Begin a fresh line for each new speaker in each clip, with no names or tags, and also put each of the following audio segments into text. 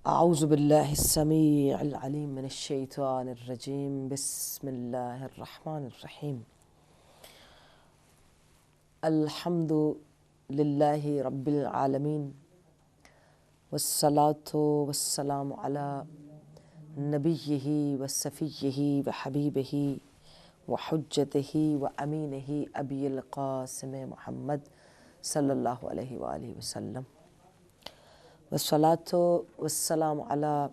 أعوذ بالله السميع العليم من الشيطان الرجيم بسم الله الرحمن الرحيم الحمد لله رب العالمين والصلاة والسلام على نبيه وصفيه وحبيبه وحجته وأمينه أبي القاسم محمد صلى الله عليه وآله وسلم والصلاة والسلام على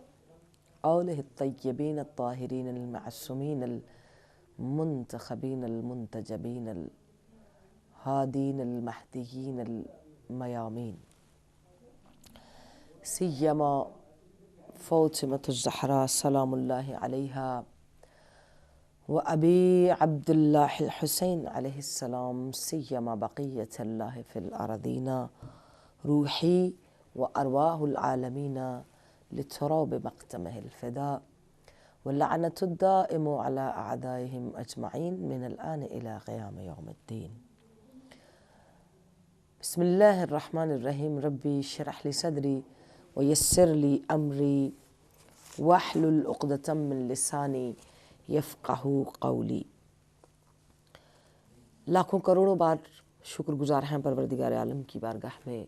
آله الطيبين الطاهرين المعصومين المنتخبين المنتجبين الهادين المهديين الميامين سيما فاطمة الزهراء سلام الله عليها وأبي عبد الله الحسين عليه السلام سيما بقية الله في الأرضين روحي وأرواح العالمين لتراب مقتمه الفداء واللعنة الدائم على أعدائهم أجمعين من الآن إلى قيام يوم الدين. بسم الله الرحمن الرحيم. ربي اشرح لي صدري ويسر لي أمري واحلل عقدة من لساني يفقهوا قولي. لاکھوں کروڑوں بار شکر گزار ہیں پروردگار عالم کی بارگاہ میں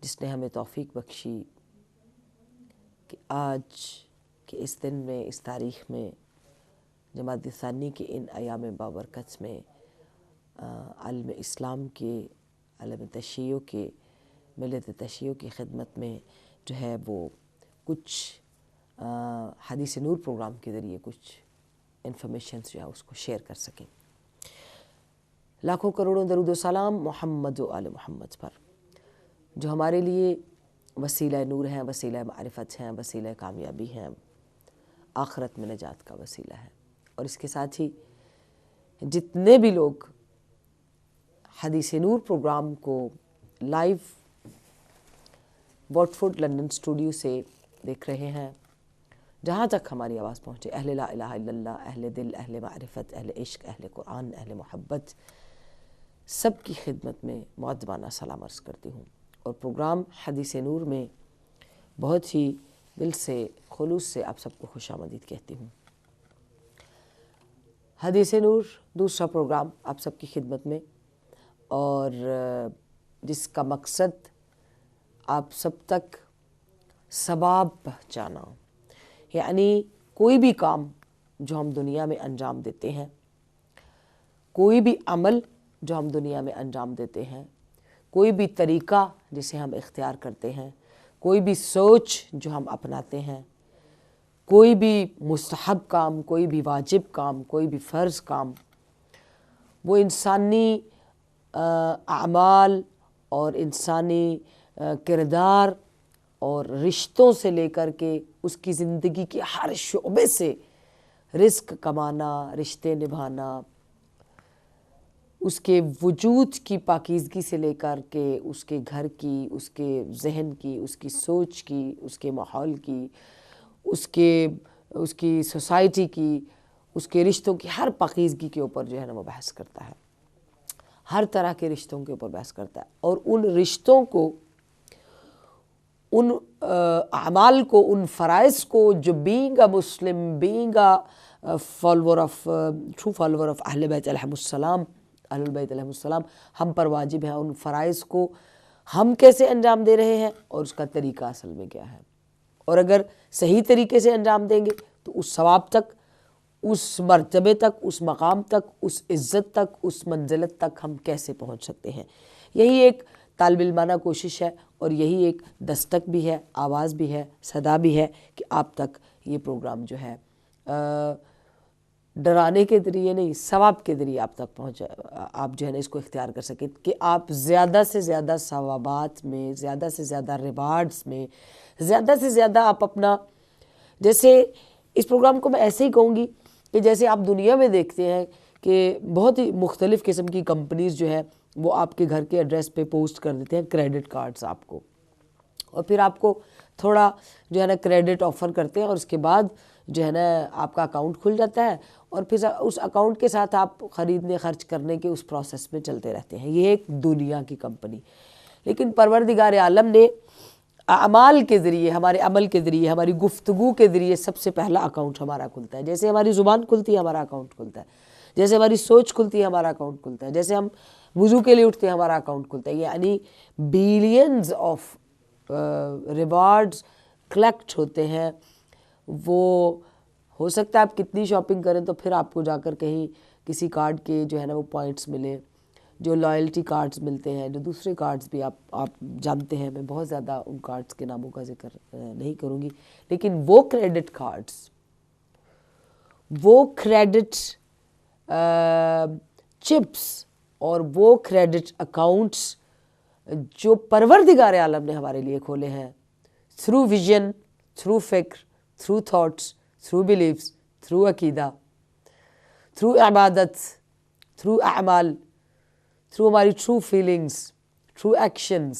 جس نے ہمیں توفیق بخشی کہ آج کے اس دن میں اس تاریخ میں جمادی ثانی کے ان ایام بابرکت میں عالم اسلام کے عالم تشیع کے ملت تشیع کی خدمت میں جو ہے وہ کچھ حدیث نور پروگرام کے ذریعے کچھ انفارمیشنز جو ہے اس کو شیئر کر سکیں. لاکھوں کروڑوں درود و سلام محمد و آل محمد پر جو ہمارے لیے وسیلہ نور ہیں، وسیلہ معرفت ہیں، وسیلہ کامیابی ہیں، آخرت میں نجات کا وسیلہ ہے. اور اس کے ساتھ ہی جتنے بھی لوگ حدیث نور پروگرام کو لائیو واٹفورڈ لندن اسٹوڈیو سے دیکھ رہے ہیں، جہاں تک ہماری آواز پہنچے، اہل لا الہ الا اللہ، اہل دل، اہل معرفت، اہل عشق، اہل قرآن، اہل محبت، سب کی خدمت میں مؤدبانہ سلام عرض کرتی ہوں. اور پروگرام حدیث نور میں بہت ہی دل سے خلوص سے آپ سب کو خوش آمدید کہتی ہوں. حدیث نور دوسرا پروگرام آپ سب کی خدمت میں، اور جس کا مقصد آپ سب تک ثواب پہنچانا، یعنی کوئی بھی کام جو ہم دنیا میں انجام دیتے ہیں، کوئی بھی عمل جو ہم دنیا میں انجام دیتے ہیں، کوئی بھی طریقہ جسے ہم اختیار کرتے ہیں، کوئی بھی سوچ جو ہم اپناتے ہیں، کوئی بھی مستحب کام، کوئی بھی واجب کام، کوئی بھی فرض کام، وہ انسانی اعمال اور انسانی کردار اور رشتوں سے لے کر کے اس کی زندگی کے ہر شعبے سے رزق کمانا، رشتے نبھانا، اس کے وجود کی پاکیزگی سے لے کر کے اس کے گھر کی، اس کے ذہن کی، اس کی سوچ کی، اس کے ماحول کی، اس کی سوسائٹی کی، اس کے رشتوں کی ہر پاکیزگی کے اوپر جو ہے نا وہ بحث کرتا ہے. ہر طرح کے رشتوں کے اوپر بحث کرتا ہے، اور ان رشتوں کو، ان اعمال کو، ان فرائض کو جو being a Muslim, being a follower of true follower of اہل بیت علیہم السلام، اہل البیت علیہم السلام، ہم پر واجب ہیں. ان فرائض کو ہم کیسے انجام دے رہے ہیں اور اس کا طریقہ اصل میں کیا ہے، اور اگر صحیح طریقے سے انجام دیں گے تو اس ثواب تک، اس مرتبے تک، اس مقام تک، اس عزت تک، اس منزلت تک ہم کیسے پہنچ سکتے ہیں. یہی ایک طالب علمانہ کوشش ہے، اور یہی ایک دستک بھی ہے، آواز بھی ہے، صدا بھی ہے کہ آپ تک یہ پروگرام جو ہے ڈرانے کے ذریعے نہیں، ثواب کے ذریعے آپ تک پہنچے، آپ جو ہے نا اس کو اختیار کر سکیں کہ آپ زیادہ سے زیادہ ثوابات میں، زیادہ سے زیادہ ریوارڈز میں، زیادہ سے زیادہ آپ اپنا، جیسے اس پروگرام کو میں ایسے ہی کہوں گی کہ جیسے آپ دنیا میں دیکھتے ہیں کہ بہت ہی مختلف قسم کی کمپنیز جو ہے وہ آپ کے گھر کے ایڈریس پہ پوسٹ کر دیتے ہیں کریڈٹ کارڈز آپ کو، اور پھر آپ کو تھوڑا جو ہے نا کریڈٹ آفر کرتے ہیں، اور اس کے بعد جو ہے نا آپ کا اکاؤنٹ کھل جاتا ہے، اور پھر اس اکاؤنٹ کے ساتھ آپ خریدنے خرچ کرنے کے اس پروسیس میں چلتے رہتے ہیں. یہ ایک دنیا کی کمپنی. لیکن پروردگار عالم نے اعمال کے ذریعے، ہمارے عمل کے ذریعے، ہماری گفتگو کے ذریعے سب سے پہلا اکاؤنٹ ہمارا کھلتا ہے. جیسے ہماری زبان کھلتی ہے ہمارا اکاؤنٹ کھلتا ہے، جیسے ہماری سوچ کھلتی ہے ہمارا اکاؤنٹ کھلتا ہے، جیسے ہم وضو کے لیے اٹھتے ہیں ہمارا اکاؤنٹ کھلتا ہے. یعنی بلینز آف ریوارڈز کلیکٹ ہوتے ہیں. وہ ہو سکتا ہے آپ کتنی شاپنگ کریں تو پھر آپ کو جا کر کہیں کسی کارڈ کے جو ہے نا وہ پوائنٹس ملیں، جو لائلٹی کارڈز ملتے ہیں، جو دوسرے کارڈز بھی آپ جانتے ہیں. میں بہت زیادہ ان کارڈز کے ناموں کا ذکر نہیں کروں گی، لیکن وہ کریڈٹ کارڈز، وہ کریڈٹ چپس اور وہ کریڈٹ اکاؤنٹس جو پروردگار عالم نے ہمارے لیے کھولے ہیں، تھرو ویژن، تھرو فکر، through thoughts, through beliefs, through عقیدہ، تھرو عبادت، تھرو اعمال، تھرو ہماری true feelings, true actions,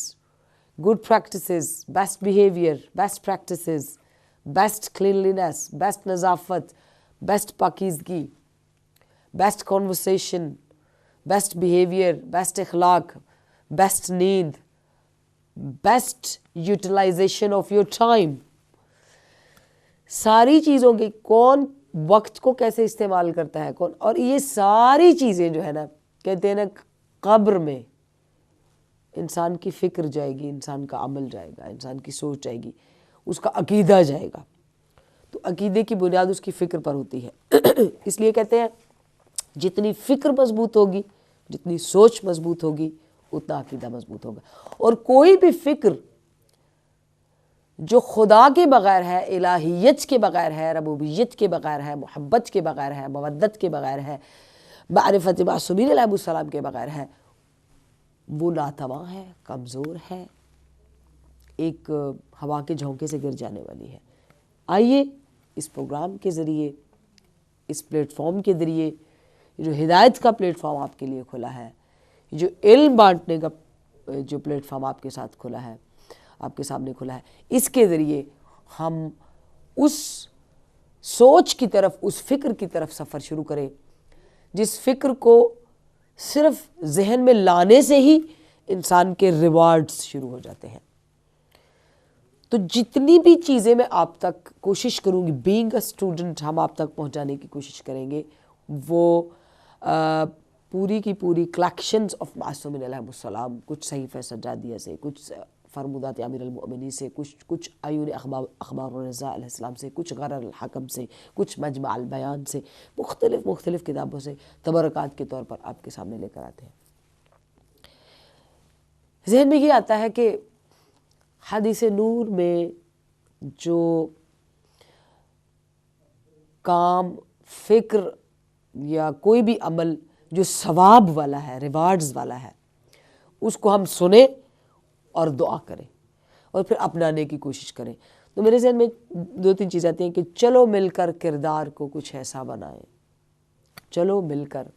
good practices, best behaviour, best practices, best cleanliness, best نظافت، بیسٹ پاکیزگی، best conversation, best behaviour, best اخلاق، بیسٹ نیند، best utilisation of your time. ساری چیزوں کی کون وقت کو کیسے استعمال کرتا ہے کون، اور یہ ساری چیزیں جو ہے نا کہتے ہیں نا قبر میں انسان کی فکر جائے گی، انسان کا عمل جائے گا، انسان کی سوچ جائے گی، اس کا عقیدہ جائے گا. تو عقیدے کی بنیاد اس کی فکر پر ہوتی ہے. اس لیے کہتے ہیں جتنی فکر مضبوط ہوگی، جتنی سوچ مضبوط ہوگی، اتنا عقیدہ مضبوط ہوگا. اور کوئی بھی فکر جو خدا کے بغیر ہے، الہیت کے بغیر ہے، ربوبیت کے بغیر ہے، محبت کے بغیر ہے، مودت کے بغیر ہے، معرفت معصومین علیہ السلام کے بغیر ہے، وہ ناتواں ہے، کمزور ہے، ایک ہوا کے جھونکے سے گر جانے والی ہے. آئیے اس پروگرام کے ذریعے، اس پلیٹ فارم کے ذریعے، جو ہدایت کا پلیٹ فارم آپ کے لیے کھلا ہے، جو علم بانٹنے کا جو پلیٹ فارم آپ کے ساتھ کھلا ہے، آپ کے سامنے کھلا ہے، اس کے ذریعے ہم اس سوچ کی طرف، اس فکر کی طرف سفر شروع کریں جس فکر کو صرف ذہن میں لانے سے ہی انسان کے ریوارڈز شروع ہو جاتے ہیں. تو جتنی بھی چیزیں میں آپ تک کوشش کروں گی، بینگ اے اسٹوڈنٹ ہم آپ تک پہنچانے کی کوشش کریں گے، وہ پوری کی پوری کلیکشنز آف معصومین علیہ السلام، کچھ صحیفہ سجادیہ سے، کچھ فرمودات امیر المؤمنین سے، کچھ عیون اخبار الرضا علیہ السلام سے، کچھ غرر الحکم سے، کچھ مجمع البیان سے، مختلف کتابوں سے تبرکات کے طور پر آپ کے سامنے لے کر آتے ہیں. ذہن میں یہ آتا ہے کہ حدیث نور میں جو کام، فکر یا کوئی بھی عمل جو ثواب والا ہے، ریوارڈز والا ہے، اس کو ہم سنیں اور دعا کریں اور پھر اپنانے کی کوشش کریں. تو میرے ذہن میں 2-3 چیزیں آتی ہیں کہ چلو مل کر کردار کو کچھ ایسا بنائیں، چلو مل کر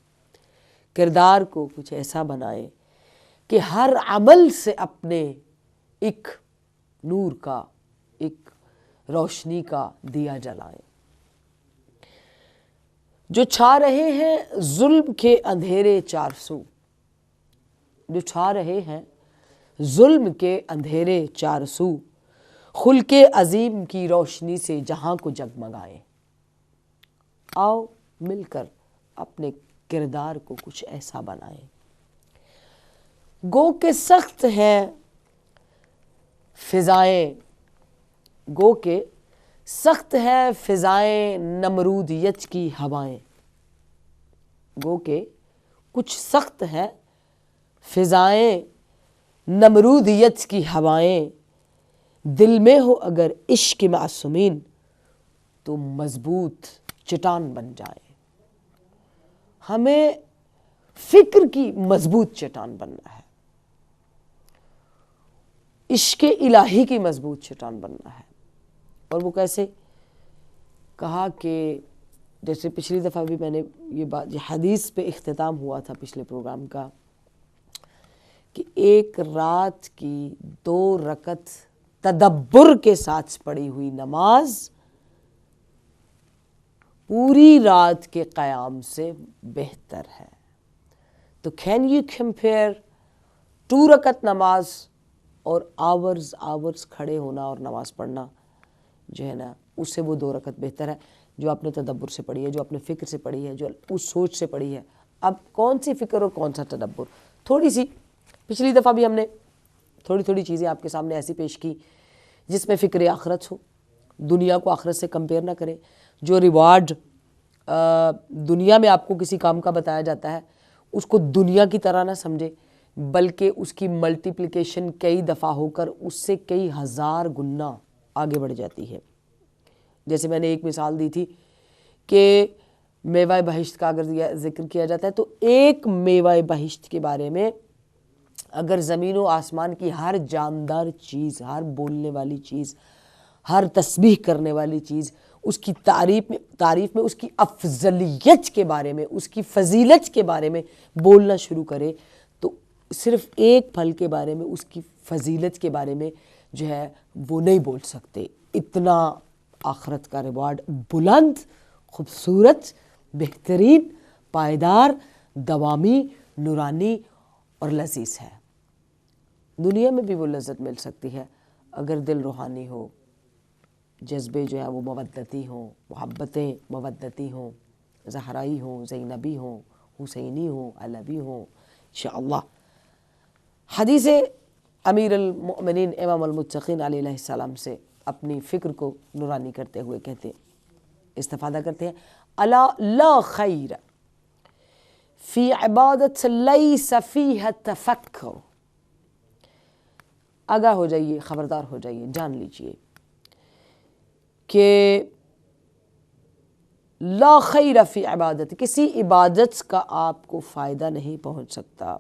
کردار کو کچھ ایسا بنائیں کہ ہر عمل سے اپنے ایک نور کا، ایک روشنی کا دیا جلائیں. جو چھا رہے ہیں ظلم کے اندھیرے چار سو، جو چھا رہے ہیں ظلم کے اندھیرے چار سو، خلق عظیم کی روشنی سے جہاں کو جگمگائیں. آؤ مل کر اپنے کردار کو کچھ ایسا بنائیں. گو کہ سخت ہیں فضائیں، گو کہ سخت ہے فضائیں نمرودیت کی ہوائیں. گو کہ کچھ سخت ہے فضائیں نمرودیت کی ہوائیں، دل میں ہو اگر عشق معصومین تو مضبوط چٹان بن جائیں. ہمیں فکر کی مضبوط چٹان بننا ہے، عشق الہی کی مضبوط چٹان بننا ہے. اور وہ کیسے؟ کہا کہ جیسے پچھلی دفعہ بھی میں نے یہ حدیث پہ اختتام ہوا تھا پچھلے پروگرام کا، کہ ایک رات کی 2 رکعت تدبر کے ساتھ پڑھی ہوئی نماز پوری رات کے قیام سے بہتر ہے. تو کین یو کمپیئر 2 رکعت نماز اور آورز کھڑے ہونا اور نماز پڑھنا جو ہے نا، اس سے وہ 2 رکعت بہتر ہے جو آپ نے تدبر سے پڑھی ہے، جو آپ نے فکر سے پڑھی ہے، جو اس سوچ سے پڑھی ہے۔ اب کون سی فکر اور کون سا تدبر؟ تھوڑی سی پچھلی دفعہ بھی ہم نے تھوڑی چیزیں آپ کے سامنے ایسی پیش کی جس میں فکر آخرت ہو، دنیا کو آخرت سے کمپیئر نہ کریں، جو ریوارڈ دنیا میں آپ کو کسی کام کا بتایا جاتا ہے اس کو دنیا کی طرح نہ سمجھے، بلکہ اس کی ملٹیپلیکیشن کئی دفعہ ہو کر اس سے کئی ہزار گنا آگے بڑھ جاتی ہے۔ جیسے میں نے ایک مثال دی تھی کہ میوہ بہشت کا اگر ذکر کیا جاتا ہے تو ایک میوہ بہشت کے بارے میں اگر زمین و آسمان کی ہر جاندار چیز، ہر بولنے والی چیز، ہر تسبیح کرنے والی چیز اس کی تعریف میں اس کی افضلیت کے بارے میں، اس کی فضیلت کے بارے میں بولنا شروع کرے تو صرف ایک پھل کے بارے میں، اس کی فضیلت کے بارے میں جو ہے وہ نہیں بول سکتے۔ اتنا آخرت کا ریوارڈ بلند، خوبصورت، بہترین، پائیدار، دوامی، نورانی اور لذیذ ہے۔ دنیا میں بھی وہ لذت مل سکتی ہے اگر دل روحانی ہو، جذبے جو ہیں وہ مودتی ہوں، محبتیں مودتی ہوں، زہرائی ہوں، زینبی ہوں، حسینی ہوں، علوی ہوں، انشاءاللہ۔ حدیث امیر المؤمنین امام المتقین علیہ السلام سے اپنی فکر کو نورانی کرتے ہوئے کہتے استفادہ کرتے ہیں، الا لا خیر فی عبادت لیس فیہا تفکر۔ آگاہ ہو جائیے، خبردار ہو جائیے، جان لیجئے کہ لا خیر فی عبادت، کسی عبادت کا آپ کو فائدہ نہیں پہنچ سکتا،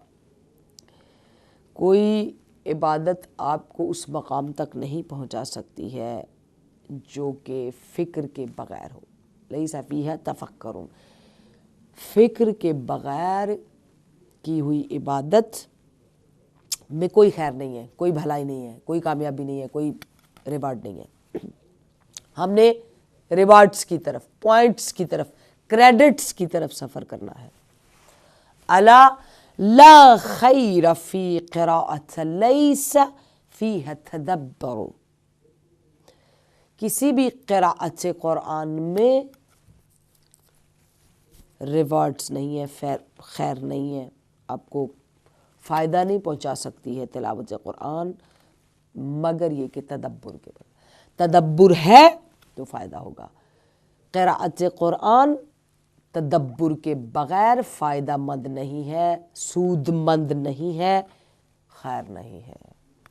کوئی عبادت آپ کو اس مقام تک نہیں پہنچا سکتی ہے جو کہ فکر کے بغیر ہو۔ لیس فیہا تفکر، فکر کے بغیر کی ہوئی عبادت میں کوئی خیر نہیں ہے، کوئی بھلائی نہیں ہے، کوئی کامیابی نہیں ہے، کوئی ریوارڈ نہیں ہے۔ ہم نے ریوارڈز کی طرف، پوائنٹس کی طرف، کریڈٹس کی طرف سفر کرنا ہے۔ الا لا خیر فی قراءۃ لیس فیہا تدبر، کسی بھی قراءت قرآن میں ریوارڈز نہیں ہے، خیر نہیں ہے، آپ کو فائدہ نہیں پہنچا سکتی ہے تلاوت قرآن مگر یہ کہ تدبر کے بغیر۔ تدبر ہے تو فائدہ ہوگا، قراءت قرآن تدبر کے بغیر فائدہ مند نہیں ہے، سود مند نہیں ہے، خیر نہیں ہے،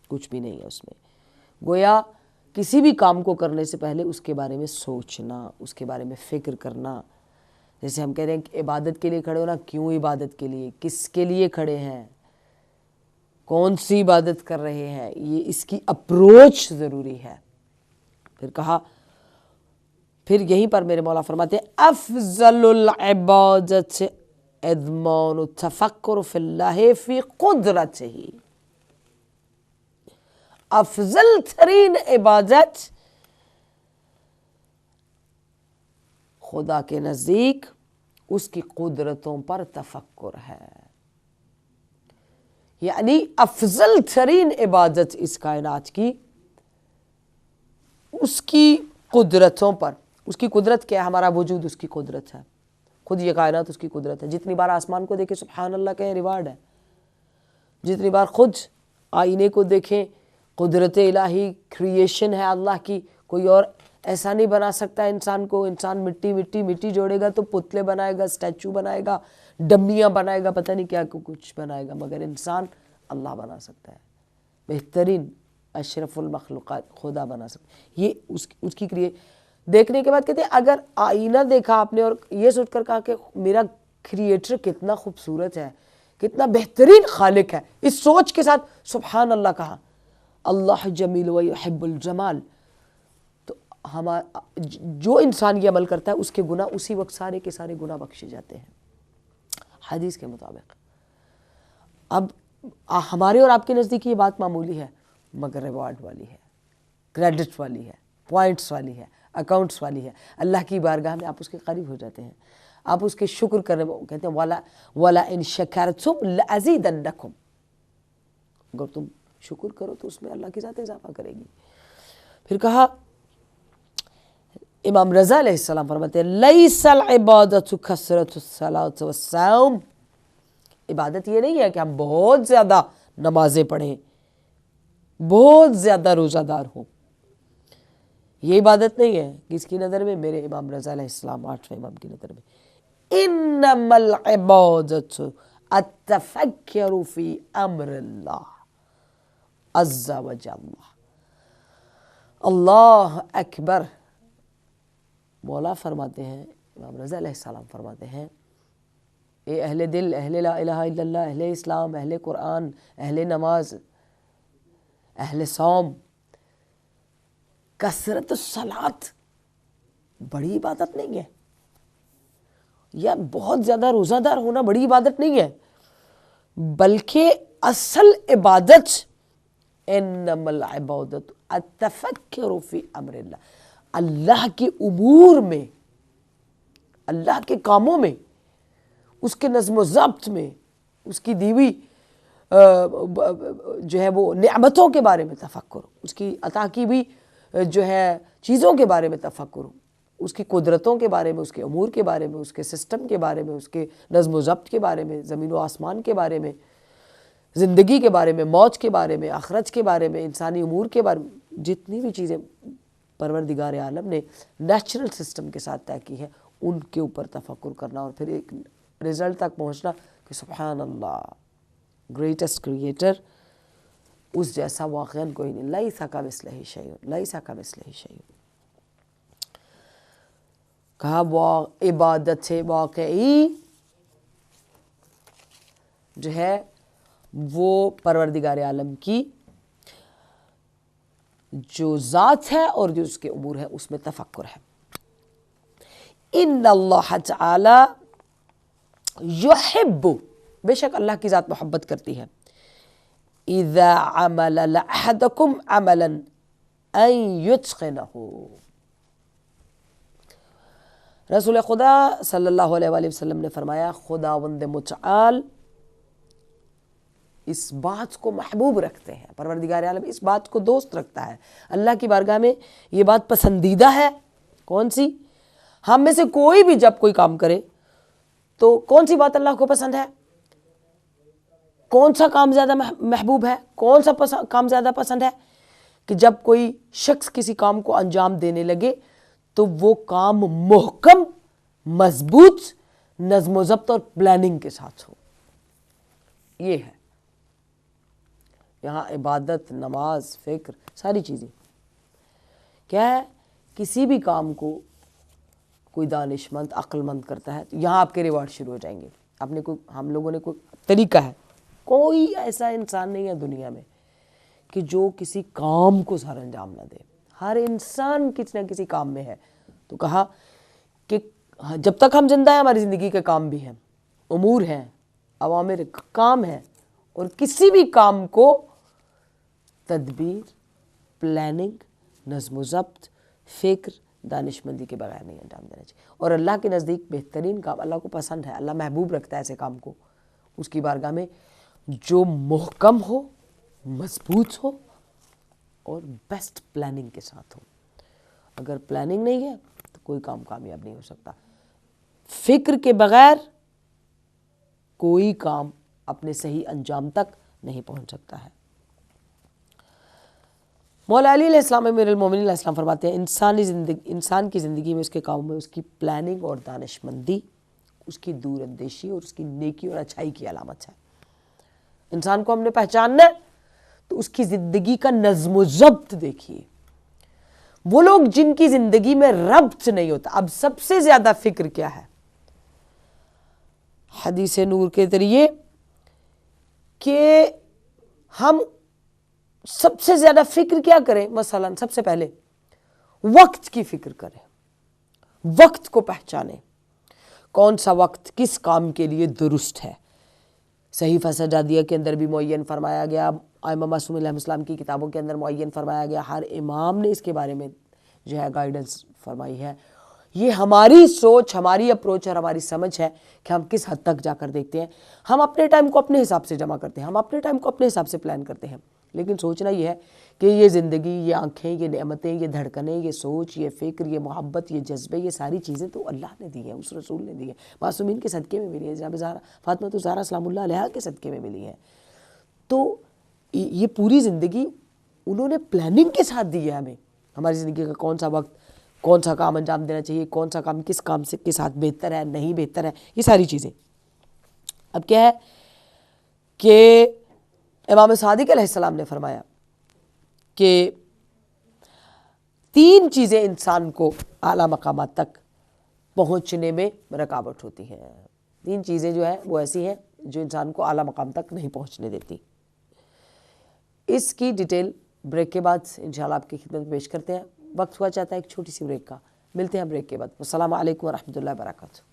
کچھ بھی نہیں ہے اس میں۔ گویا کسی بھی کام کو کرنے سے پہلے اس کے بارے میں سوچنا، اس کے بارے میں فکر کرنا۔ جیسے ہم کہہ رہے ہیں کہ عبادت کے لیے کھڑے ہونا، کیوں عبادت کے لیے، کس کے لیے کھڑے ہیں، کون سی عبادت کر رہے ہیں، یہ اس کی اپروچ ضروری ہے۔ پھر کہا، پھر یہیں پر میرے مولا فرماتے ہیں افضل العبادت اضمان التفکر فی اللہ فی قدرتہ، افضل ترین عبادت خدا کے نزدیک اس کی قدرتوں پر تفکر ہے، یعنی افضل ترین عبادت اس کائنات کی اس کی قدرتوں پر۔ اس کی قدرت کیا ہے؟ ہمارا وجود اس کی قدرت ہے، خود یہ کائنات اس کی قدرت ہے۔ جتنی بار آسمان کو دیکھیں سبحان اللہ کہیں ریوارڈ ہے، جتنی بار خود آئینے کو دیکھیں قدرت الہی، کریشن ہے اللہ کی، کوئی اور ایسا نہیں بنا سکتا انسان کو۔ انسان مٹی جوڑے گا تو پتلے بنائے گا، سٹیچو بنائے گا، ڈمیاں بنائے گا، پتہ نہیں کیا کچھ بنائے گا، مگر انسان اللہ بنا سکتا ہے، بہترین اشرف المخلوقات خدا بنا سکتا ہے۔ یہ اس کی دیکھنے کے بعد کہتے ہیں اگر آئینہ دیکھا آپ نے اور یہ سوچ کر کہا کہ میرا کریٹر کتنا خوبصورت ہے، کتنا بہترین خالق ہے، اس سوچ کے ساتھ سبحان اللہ کہا، اللہ جمیل و یحب الجمال، تو جو انسان یہ عمل کرتا ہے اس کے گناہ اسی وقت سارے کے سارے گناہ بخشے جاتے ہیں حدیث کے مطابق۔ اب ہمارے اور آپ کے نزدیک یہ بات معمولی ہے مگر ریوارڈ والی ہے، کریڈٹ والی ہے، پوائنٹس والی ہے، اکاؤنٹس والی ہے۔ اللہ کی بارگاہ میں آپ اس کے قریب ہو جاتے ہیں، آپ اس کے شکر کرنے، کہتے ہیں وَلَئِن شَكَرْتُمْ لَأَزِيدَنَّكُمْ، اگر تم شکر کرو تو اس میں اللہ کی ذات اضافہ کرے گی۔ پھر کہا امام رضا علیہ السلام فرماتے ہیں لیس العبادۃ کثرۃ الصلاۃ والصوم، عبادت یہ نہیں ہے کہ ہم بہت زیادہ نمازیں پڑھیں، بہت زیادہ روزہ دار ہوں، یہ عبادت نہیں ہے کس کی نظر میں؟ میرے امام رضا علیہ السلام 8ویں امام کی نظر میں۔ انما العبادۃ التفکر فی امر اللہ عز وجل، اللہ اکبر۔ مولا فرماتے ہیں، امام رضا علیہ السلام فرماتے ہیں، اے اہل دل، اہل لا الہ الا اللہ، اہل اسلام، اہل قرآن، اہل نماز، اہل صوم، کثرت الصلاۃ بڑی عبادت نہیں ہے، یا بہت زیادہ روزہ دار ہونا بڑی عبادت نہیں ہے، بلکہ اصل عبادت انما العبادۃ التفکر فی امر اللہ، اللہ کے امور میں، اللہ کے کاموں میں، اس کے نظم و ضبط میں، اس کی دی ہوئی جو ہے وہ نعمتوں کے بارے میں تفکر، اس کی عطا کی بھی جو ہے چیزوں کے بارے میں تفکر، اس کی قدرتوں کے بارے میں، اس کے امور کے بارے میں، اس کے سسٹم کے بارے میں، اس کے نظم و ضبط کے بارے میں، زمین و آسمان کے بارے میں، زندگی کے بارے میں، موت کے بارے میں، آخرت کے بارے میں، انسانی امور کے بارے میں، جتنی بھی چیزیں پروردگار عالم نے نیچرل سسٹم کے ساتھ طے کی ہے ان کے اوپر تفکر کرنا، اور پھر ایک رزلٹ تک پہنچنا کہ سبحان اللہ، گریٹسٹ کریٹر، اس جیسا واقعاً کوئی نہیں، لیس کمثلہ شیء، لیس کمثلہ شیء۔ کہا عبادت واقعی جو ہے وہ پروردگار عالم کی جو ذات ہے اور جو اس کے امور ہے اس میں تفکر ہے۔ ان اللہ تعالی یحب، بے شک اللہ کی ذات محبت کرتی ہے، اذا عمل احدکم عملا ان یتقنہ، رسول خدا صلی اللہ علیہ وآلہ وسلم نے فرمایا خداوند متعال اس بات کو محبوب رکھتے ہیں، پروردگار عالم اس بات کو دوست رکھتا ہے، اللہ کی بارگاہ میں یہ بات پسندیدہ ہے۔ کون سی؟ ہم میں سے کوئی بھی جب کوئی کام کرے تو کون سی بات اللہ کو پسند ہے؟ کون سا کام زیادہ محبوب ہے؟ کون سا کام زیادہ پسند ہے؟ کہ جب کوئی شخص کسی کام کو انجام دینے لگے تو وہ کام محکم، مضبوط، نظم و ضبط اور پلاننگ کے ساتھ ہو۔ یہ ہے یہاں عبادت، نماز، فکر، ساری چیزیں کیا ہے؟ کسی بھی کام کو کوئی دانش مند، عقل مند کرتا ہے تو یہاں آپ کے ریوارڈ شروع ہو جائیں گے۔ ہم لوگوں نے کوئی طریقہ ہے، کوئی ایسا انسان نہیں ہے دنیا میں کہ جو کسی کام کو سر انجام نہ دے، ہر انسان کسی نہ کسی کام میں ہے۔ تو کہا کہ جب تک ہم زندہ ہیں ہماری زندگی کے کام بھی ہیں، امور ہیں، اوامر، کام ہیں، اور کسی بھی کام کو تدبیر، پلاننگ، نظم و ضبط، فکر، دانش مندی کے بغیر نہیں انجام دینا چاہیے۔ اور اللہ کے نزدیک بہترین کام، اللہ کو پسند ہے، اللہ محبوب رکھتا ہے ایسے کام کو اس کی بارگاہ میں جو محکم ہو، مضبوط ہو اور بیسٹ پلاننگ کے ساتھ ہو۔ اگر پلاننگ نہیں ہے تو کوئی کام کامیاب نہیں ہو سکتا۔ فکر کے بغیر کوئی کام اپنے صحیح انجام تک نہیں پہنچ سکتا ہے۔ مولا علی علیہ السلام امیر المومنین علیہ السلام فرماتے ہیں انسان کی زندگی میں، اس کے کاموں میں اس کی پلاننگ اور دانش مندی اس کی دور اندیشی اور اس کی نیکی اور اچھائی کی علامت ہے۔ انسان کو ہم نے پہچاننا ہے تو اس کی زندگی کا نظم و ضبط دیکھیے۔ وہ لوگ جن کی زندگی میں ربط نہیں ہوتا، اب سب سے زیادہ فکر کیا ہے؟ حدیث نور کے ذریعے کہ ہم سب سے زیادہ فکر کیا کریں؟ مثلا سب سے پہلے وقت کی فکر کریں، وقت کو پہچانیں، کون سا وقت کس کام کے لیے درست ہے۔ صحیفہ سجادیہ کے اندر بھی معین فرمایا گیا، ائمہ معصوم علیہ السلام کی کتابوں کے اندر معین فرمایا گیا، ہر امام نے اس کے بارے میں جو ہے گائیڈنس فرمائی ہے۔ یہ ہماری سوچ، ہماری اپروچ اور ہماری سمجھ ہے کہ ہم کس حد تک جا کر دیکھتے ہیں۔ ہم اپنے ٹائم کو اپنے حساب سے جمع کرتے ہیں، ہم اپنے ٹائم کو اپنے حساب سے پلان کرتے ہیں، لیکن سوچنا یہ ہے کہ یہ زندگی، یہ آنکھیں، یہ نعمتیں، یہ دھڑکنیں، یہ سوچ، یہ فکر، یہ محبت، یہ جذبے، یہ ساری چیزیں تو اللہ نے دی ہیں، اس رسول نے دی ہیں، معصومین کے صدقے میں ملی ہیں، جناب فاطمہ الزہرا سلام اللہ علیہا کے صدقے میں ملی ہیں۔ تو یہ پوری زندگی انہوں نے پلاننگ کے ساتھ دی ہے ہمیں، ہماری زندگی کا کون سا وقت، کون سا کام انجام دینا چاہیے، کون سا کام کس کام کے ساتھ بہتر ہے، نہیں بہتر ہے، یہ ساری چیزیں۔ اب کیا ہے کہ امام صادق علیہ السلام نے فرمایا کہ 3 چیزیں انسان کو اعلیٰ مقامات تک پہنچنے میں رکاوٹ ہوتی ہیں۔ 3 چیزیں جو ہے وہ ایسی ہیں جو انسان کو اعلیٰ مقام تک نہیں پہنچنے دیتی۔ اس کی ڈیٹیل بریک کے بعد انشاءاللہ آپ کی خدمت میں پیش کرتے ہیں۔ وقت ہوا چاہتا ہے ایک چھوٹی سی بریک کا، ملتے ہیں بریک کے بعد۔ السلام علیکم ورحمۃ اللہ وبرکاتہ۔